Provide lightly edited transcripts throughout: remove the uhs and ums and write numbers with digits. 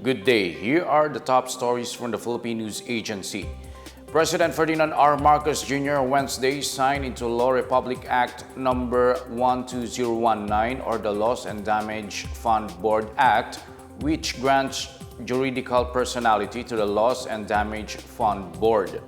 Good day. Here are the top stories from the Philippine News Agency. President Ferdinand R. Marcos Jr. Wednesday signed into law Republic Act number 12019 or the Loss and Damage Fund Board Act, which grants juridical personality to the Loss and Damage Fund Board.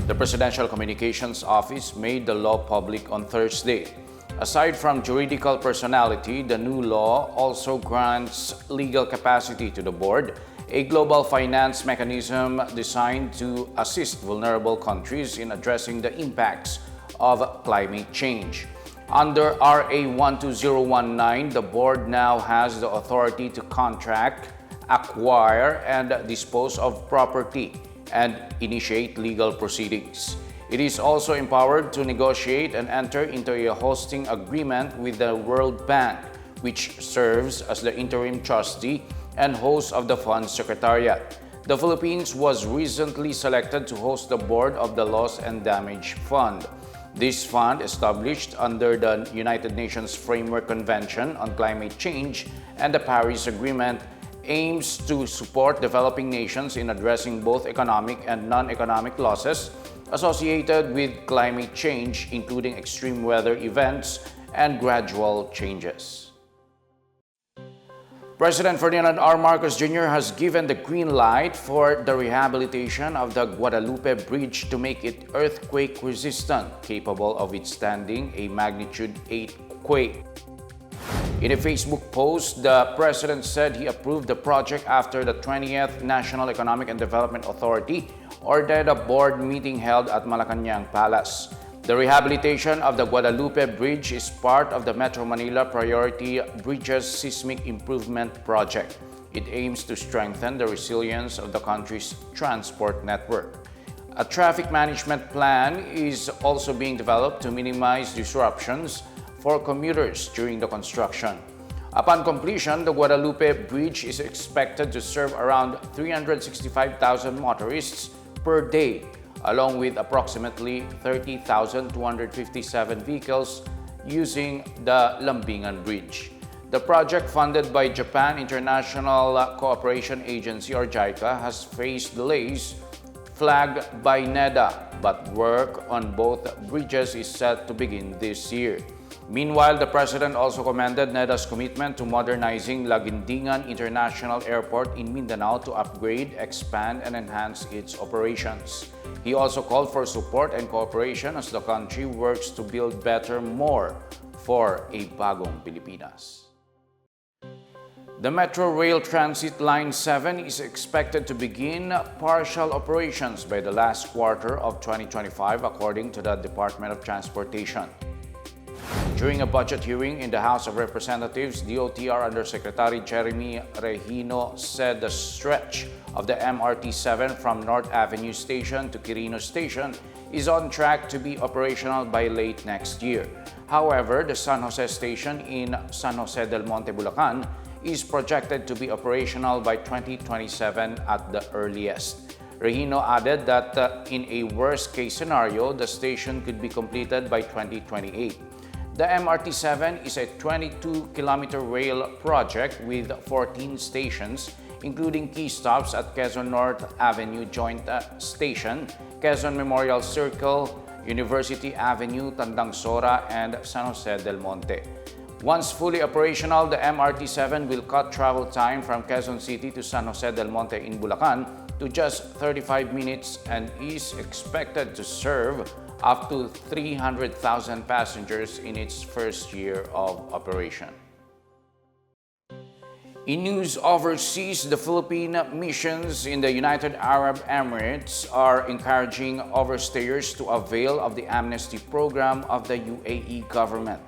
The Presidential Communications Office made the law public on Thursday. Aside from juridical personality, the new law also grants legal capacity to the board, a global finance mechanism designed to assist vulnerable countries in addressing the impacts of climate change. Under RA 12019, the board now has the authority to contract, acquire, and dispose of property and initiate legal proceedings. It is also empowered to negotiate and enter into a hosting agreement with the World Bank, which serves as the interim trustee and host of the Fund's Secretariat. The Philippines was recently selected to host the board of the Loss and Damage Fund. This fund, established under the United Nations Framework Convention on Climate Change and the Paris Agreement, aims to support developing nations in addressing both economic and non-economic losses associated with climate change, including extreme weather events and gradual changes. President Ferdinand R. Marcos Jr. has given the green light for the rehabilitation of the Guadalupe Bridge to make it earthquake resistant, capable of withstanding a magnitude 8 quake. In a Facebook post, the president said he approved the project after the 20th National Economic and Development Authority ordered a board meeting held at Malacañang Palace. The rehabilitation of the Guadalupe Bridge is part of the Metro Manila Priority Bridges Seismic Improvement Project. It aims to strengthen the resilience of the country's transport network. A traffic management plan is also being developed to minimize disruptions for commuters during the construction. Upon completion, the Guadalupe Bridge is expected to serve around 365,000 motorists per day, along with approximately 30,257 vehicles using the Lambingan Bridge. The project, funded by Japan International Cooperation Agency or JICA, has faced delays flagged by NEDA, but work on both bridges is set to begin this year. Meanwhile, the president also commended NEDA's commitment to modernizing Laguindingan International Airport in Mindanao to upgrade, expand, and enhance its operations. He also called for support and cooperation as the country works to build better, more for a bagong Pilipinas. The Metro Rail Transit Line 7 is expected to begin partial operations by the last quarter of 2025, according to the Department of Transportation. During a budget hearing in the House of Representatives, DOTR Undersecretary Jeremy Regino said the stretch of the MRT-7 from North Avenue Station to Quirino Station is on track to be operational by late next year. However, the San Jose Station in San Jose del Monte, Bulacan is projected to be operational by 2027 at the earliest. Regino added that in a worst-case scenario, the station could be completed by 2028. The MRT-7 is a 22-kilometer rail project with 14 stations, including key stops at Quezon North Avenue Joint Station, Quezon Memorial Circle, University Avenue, Tandang Sora, and San Jose del Monte. Once fully operational, the MRT-7 will cut travel time from Quezon City to San Jose del Monte in Bulacan to just 35 minutes and is expected to serve up to 300,000 passengers in its first year of operation. In news overseas, the Philippine missions in the United Arab Emirates are encouraging overstayers to avail of the amnesty program of the UAE government.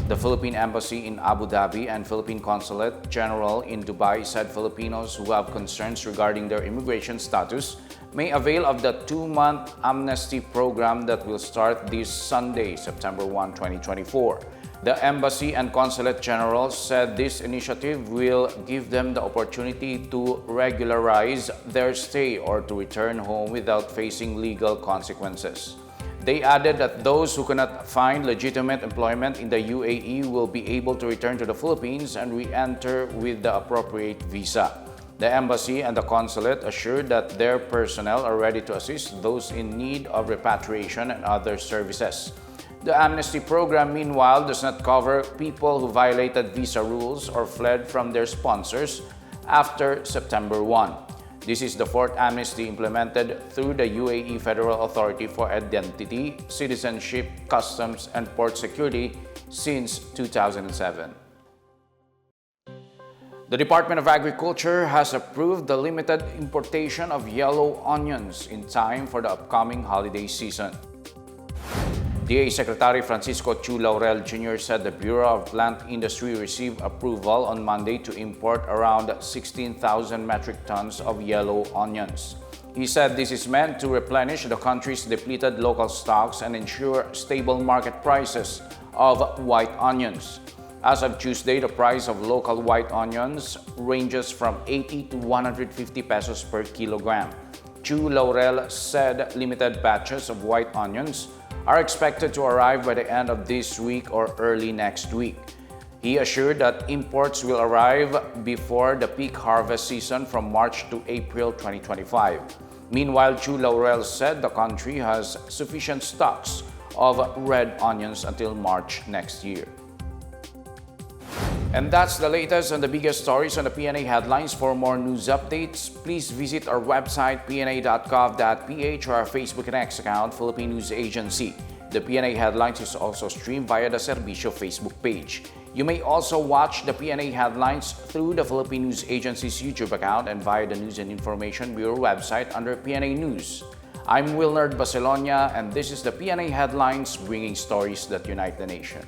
The Philippine Embassy in Abu Dhabi and Philippine Consulate General in Dubai said Filipinos who have concerns regarding their immigration status may avail of the 2-month amnesty program that will start this Sunday, September 1, 2024. The Embassy and Consulate General said this initiative will give them the opportunity to regularize their stay or to return home without facing legal consequences. They added that those who cannot find legitimate employment in the UAE will be able to return to the Philippines and re-enter with the appropriate visa. The embassy and the consulate assured that their personnel are ready to assist those in need of repatriation and other services. The amnesty program, meanwhile, does not cover people who violated visa rules or fled from their sponsors after September 1. This is the fourth amnesty implemented through the UAE Federal Authority for Identity, Citizenship, Customs, and Port Security since 2007. The Department of Agriculture has approved the limited importation of yellow onions in time for the upcoming holiday season. DA Secretary Francisco Chu Laurel Jr. said the Bureau of Plant Industry received approval on Monday to import around 16,000 metric tons of yellow onions. He said this is meant to replenish the country's depleted local stocks and ensure stable market prices of white onions. As of Tuesday, the price of local white onions ranges from 80 to 150 pesos per kilogram. Chu Laurel said limited batches of white onions are expected to arrive by the end of this week or early next week. He assured that imports will arrive before the peak harvest season from March to April 2025. Meanwhile, Chu Laurel said the country has sufficient stocks of red onions until March next year. And that's the latest and the biggest stories on the Pna Headlines. For more news updates, please visit our website pna.gov.ph or our Facebook and X account, Philippine News Agency. The Pna Headlines is also streamed via the Servicio Facebook page. You may also watch the Pna Headlines through the Philippine News Agency's YouTube account and via the News and Information Bureau website under PNA News. I'm Wilnard Bacelonia, and this is the Pna Headlines, bringing stories that unite the nation.